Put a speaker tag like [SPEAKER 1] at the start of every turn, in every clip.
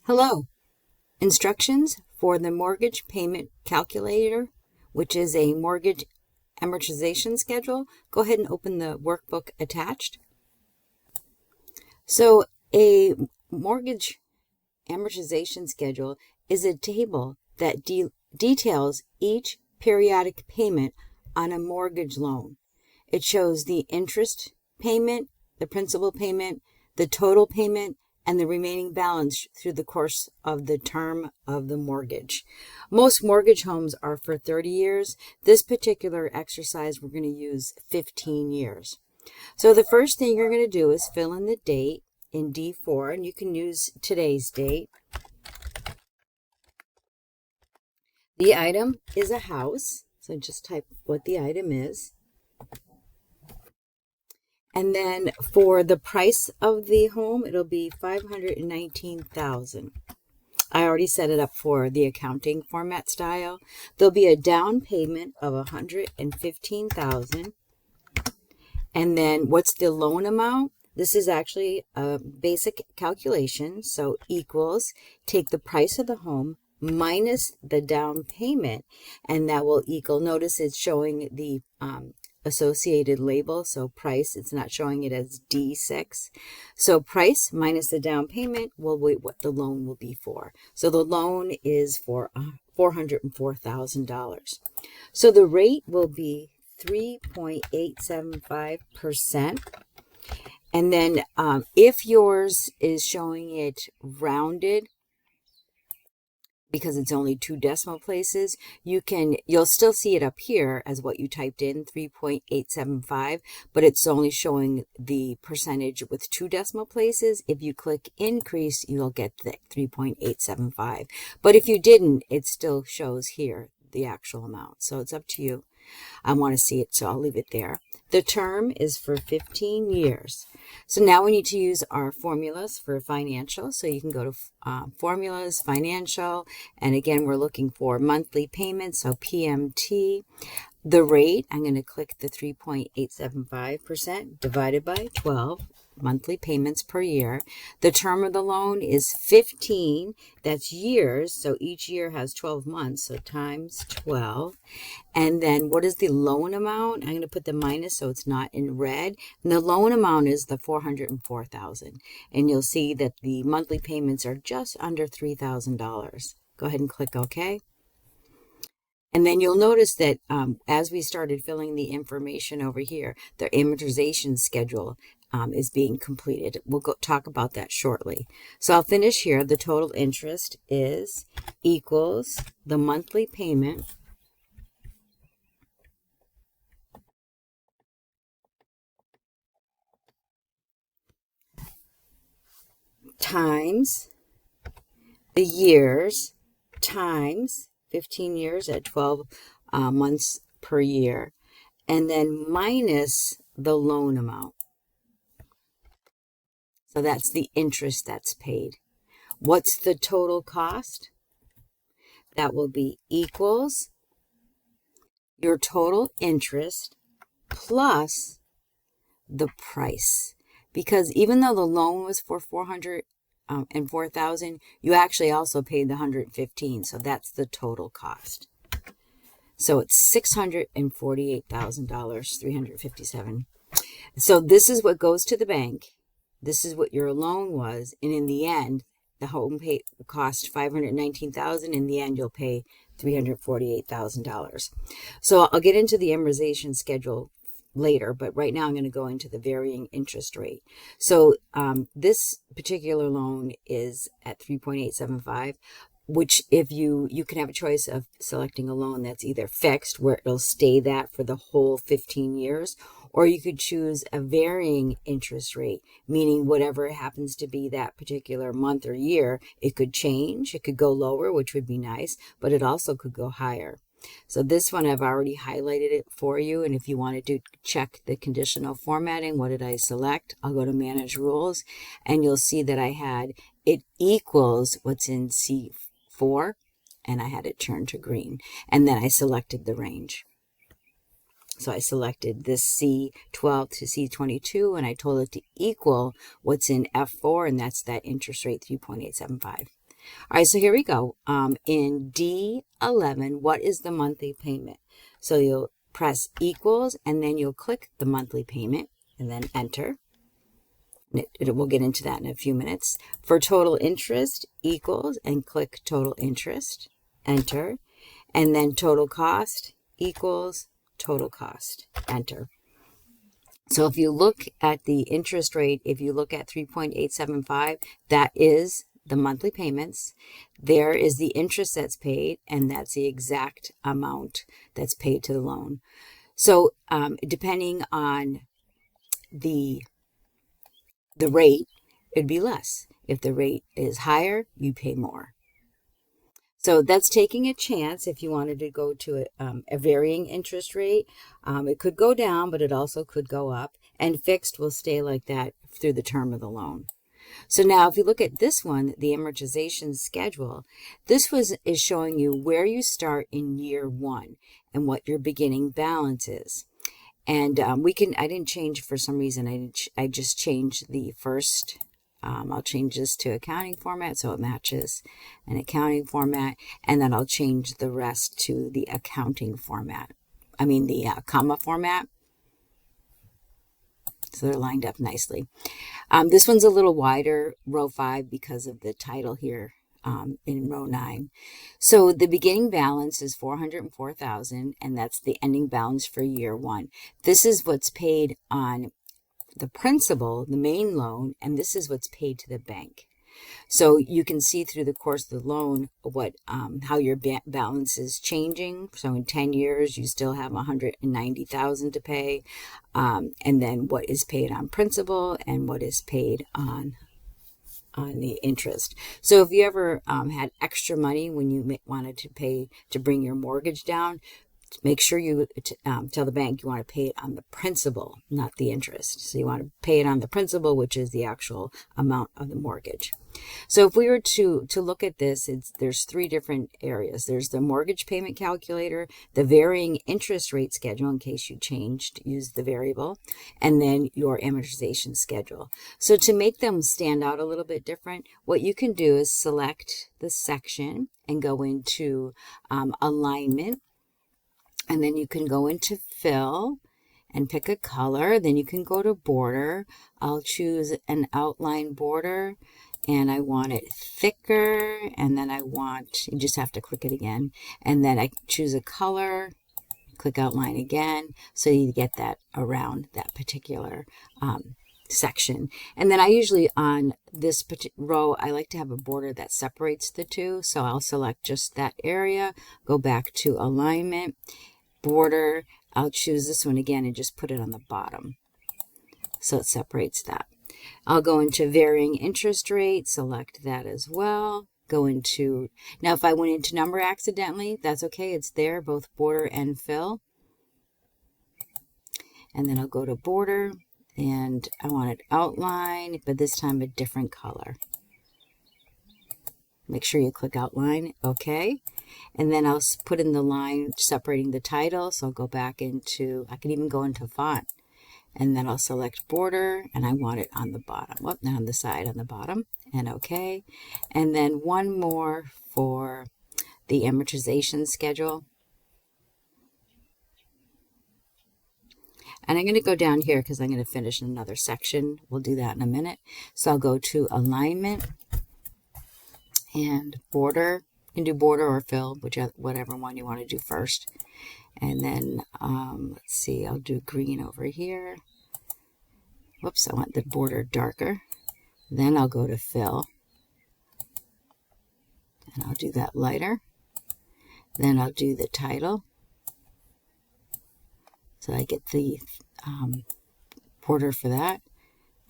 [SPEAKER 1] Hello. Instructions for the mortgage payment calculator, which is a mortgage amortization schedule. Go ahead and open the workbook attached. So a mortgage amortization schedule is a table that details each periodic payment on a mortgage loan. It shows the interest payment, the principal payment, the total payment, and the remaining balance through the course of the term of the mortgage. Most mortgage homes are for 30 years. This particular exercise, we're going to use 15 years. So the first thing you're going to do is fill in the date in D4, and you can use today's date. The item is a house, so just type what the item is. And then for the price of the home, it'll be $519,000. I already set it up for the accounting format style. There'll be a down payment of $115,000. And then what's the loan amount? This is actually a basic calculation. So equals, take the price of the home minus the down payment, and that will equal, notice it's showing the associated label, so price, it's not showing it as D6. So price minus the down payment will be what the loan will be for. So the loan is for $404,000. So the rate will be 3.875%. And then if yours is showing it rounded, because it's only 2 decimal places, you'll still see it up here as what you typed in, 3.875, but it's only showing the percentage with 2 decimal places. If you click increase, you'll get the 3.875. But if you didn't, it still shows here the actual amount. So it's up to you. I want to see it, so I'll leave it there. The term is for 15 years. So now we need to use our formulas for financial. So you can go to formulas, financial, and again, we're looking for monthly payments, so PMT. The rate, I'm going to click the 3.875% divided by 12. Monthly payments per year. The term of the loan is 15. That's years. So each year has 12 months. So times 12. And then what is the loan amount? I'm going to put the minus so it's not in red. And the loan amount is the $404,000. And you'll see that the monthly payments are just under $3,000. Go ahead and click OK. And then you'll notice that as we started filling the information over here, the amortization schedule is being completed. We'll talk about that shortly. So I'll finish here. The total interest is equals the monthly payment times the years times 15 years at 12 months per year, and then minus the loan amount. So that's the interest that's paid. What's the total cost? That will be equals your total interest plus the price. Because even though the loan was for $404,000, you actually also paid the $115,000. So that's the total cost. So it's $648,000, $357,000. So this is what goes to the bank. This is what your loan was, and in the end, the home cost $519,000. In the end, you'll pay $348,000. So I'll get into the amortization schedule later, but right now I'm going to go into the varying interest rate. So this particular loan is at 3.875, which if you can have a choice of selecting a loan that's either fixed, where it'll stay that for the whole 15 years, or you could choose a varying interest rate, meaning whatever happens to be that particular month or year, it could change. It could go lower, which would be nice, but it also could go higher. So this one, I've already highlighted it for you. And if you wanted to check the conditional formatting, what did I select? I'll go to Manage Rules, and you'll see that I had it equals what's in C4, and I had it turned to green. And then I selected the range. So I selected this C12 to C22, and I told it to equal what's in F4, and that's that interest rate, 3.875. All right, so here we go. In D11, what is the monthly payment? So you'll press equals, and then you'll click the monthly payment, and then enter. We'll get into that in a few minutes. For total interest, equals, and click total interest, enter. And then total cost, equals, total cost, enter. So if you look at the interest rate, if you look at 3.875, that is the monthly payments. There is the interest that's paid, and that's the exact amount that's paid to the loan. So depending on the rate, it'd be less. If the rate is higher, you pay more. So that's taking a chance. If you wanted to go to a varying interest rate, it could go down, but it also could go up. And fixed will stay like that through the term of the loan. So now if you look at this one, the amortization schedule, this is showing you where you start in year one and what your beginning balance is. And I didn't change for some reason. I just changed the first. I'll change this to accounting format so it matches an accounting format, and then I'll change the rest to the accounting format. The comma format. So they're lined up nicely. This one's a little wider, row 5, because of the title here in row 9. So the beginning balance is $404,000, and that's the ending balance for year 1. This is what's paid on the principal, the main loan, and this is what's paid to the bank. So you can see through the course of the loan how your balance is changing. So in 10 years, you still have $190,000 to pay, and then what is paid on principal and what is paid on the interest. So if you ever had extra money when you wanted to pay to bring your mortgage down, make sure you tell the bank you want to pay it on the principal, not the interest. So you want to pay it on the principal, which is the actual amount of the mortgage. So if we were to look at this, there's 3 different areas. There's the mortgage payment calculator, the varying interest rate schedule in case you use the variable, and then your amortization schedule. So to make them stand out a little bit different, what you can do is select the section and go into alignment. And then you can go into fill and pick a color. Then you can go to border. I'll choose an outline border, and I want it thicker. And then you just have to click it again. And then I choose a color, click outline again. So you get that around that particular section. And then I usually on this row, I like to have a border that separates the two. So I'll select just that area, go back to alignment, border. I'll choose this one again and just put it on the bottom so it separates that. I'll go into varying interest rate, select that as well. Now if I went into number accidentally, that's okay. It's there, both border and fill. And then I'll go to border, and I want it outline, but this time a different color. Make sure you click outline, okay. And then I'll put in the line separating the title. So I'll go back into, I can even go into font. And then I'll select border, and I want it on the bottom. Not on the side, on the bottom, and okay. And then one more for the amortization schedule. And I'm going to go down here because I'm going to finish another section. We'll do that in a minute. So I'll go to alignment and border. You can do border or fill, whatever one you want to do first. And then, let's see, I'll do green over here. Whoops, I want the border darker. Then I'll go to fill. And I'll do that lighter. Then I'll do the title. So I get the border for that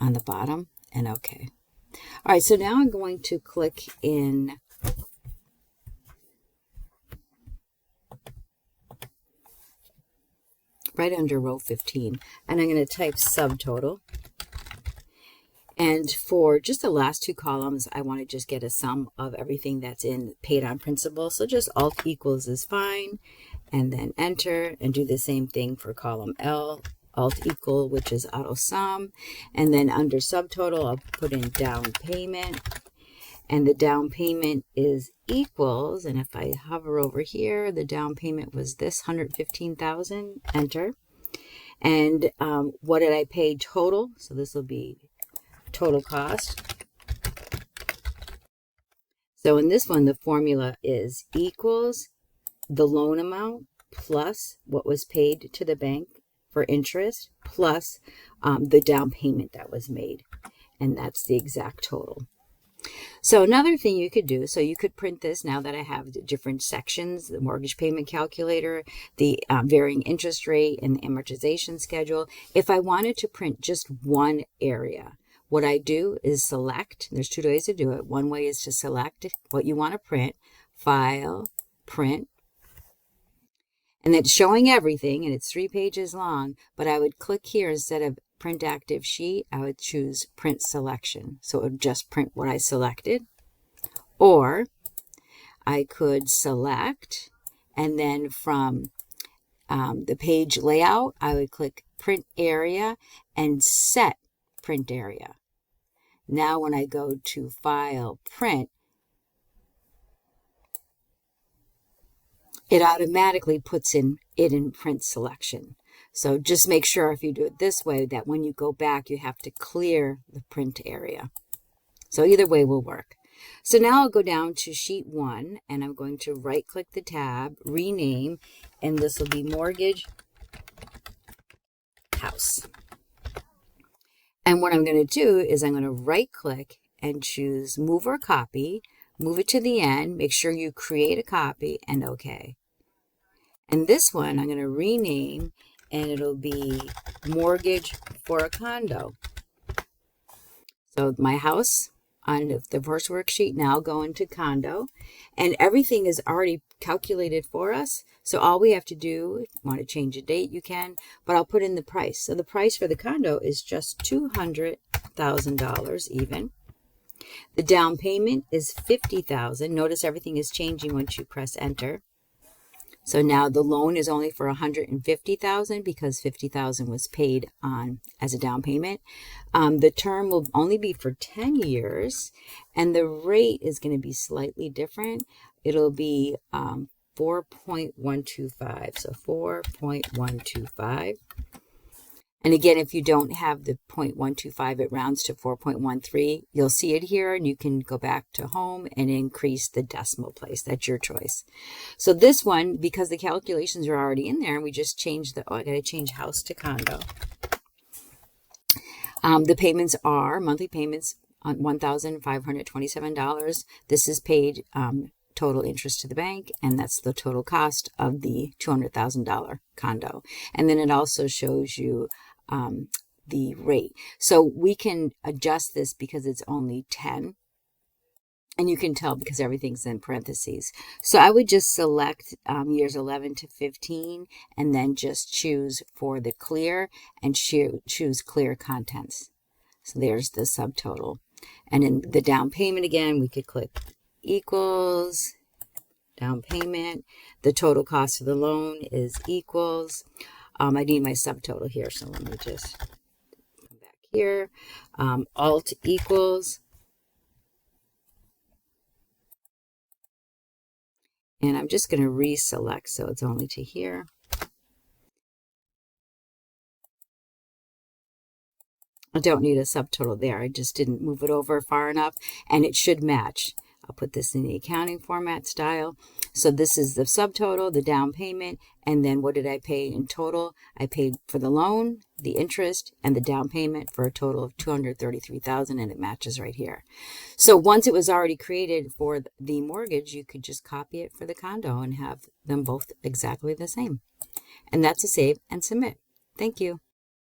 [SPEAKER 1] on the bottom, and okay. All right, so now I'm going to click in right under row 15, and I'm going to type subtotal. And for just the last 2 columns, I want to just get a sum of everything that's in paid on principal. So just alt equals is fine, and then enter, and do the same thing for column L, alt equal, which is auto sum. And then under subtotal, I'll put in down payment. and the down payment is equals, and if I hover over here, the down payment was this, $115,000, enter. And what did I pay total? So this will be total cost. So in this one, the formula is equals the loan amount plus what was paid to the bank for interest plus the down payment that was made. And that's the exact total. So another thing you could do, so you could print this now that I have the different sections, the mortgage payment calculator, the varying interest rate, and the amortization schedule. If I wanted to print just one area, what I do is select, there's two ways to do it. One way is to select what you want to print, file, print, and it's showing everything, and it's 3 pages long, but I would click here instead of print active sheet, I would choose print selection. So it would just print what I selected. Or I could select, and then from the page layout, I would click print area and set print area. Now when I go to file, print, it automatically puts it in print selection. So just make sure if you do it this way that when you go back, you have to clear the print area. So either way will work. So now I'll go down to sheet 1 and I'm going to right click the tab, rename, and this will be mortgage house. And what I'm going to do is I'm going to right click and choose move or copy, move it to the end, make sure you create a copy, and OK. And this one I'm going to rename, and it'll be mortgage for a condo. So my house on the first worksheet, now go into condo, and everything is already calculated for us. So all we have to do, if you want to change a date, you can, but I'll put in the price. So the price for the condo is just $200,000 even. The down payment is $50,000. Notice everything is changing once you press enter. So now the loan is only for $150,000 because $50,000 was paid on as a down payment. The term will only be for 10 years, and the rate is going to be slightly different. It'll be 4.125. So 4.125. And again, if you don't have the 0.125, it rounds to 4.13. You'll see it here, and you can go back to home and increase the decimal place. That's your choice. So this one, because the calculations are already in there, and we just changed the, I got to change house to condo. The payments are monthly payments on $1,527. This is paid total interest to the bank, and that's the total cost of the $200,000 condo. And then it also shows you the rate. So we can adjust this because it's only 10. And you can tell because everything's in parentheses. So I would just select years 11 to 15 and then just choose for the clear and choose clear contents. So there's the subtotal. And in the down payment again, we could click equals down payment. The total cost of the loan is equals. I need my subtotal here, so let me just come back here. Alt equals. And I'm just going to reselect so it's only to here. I don't need a subtotal there. I just didn't move it over far enough, and it should match. I'll put this in the accounting format style. So this is the subtotal, the down payment, and then what did I pay in total? I paid for the loan, the interest, and the down payment for a total of $233,000, and it matches right here. So once it was already created for the mortgage, you could just copy it for the condo and have them both exactly the same. And that's a save and submit. Thank you.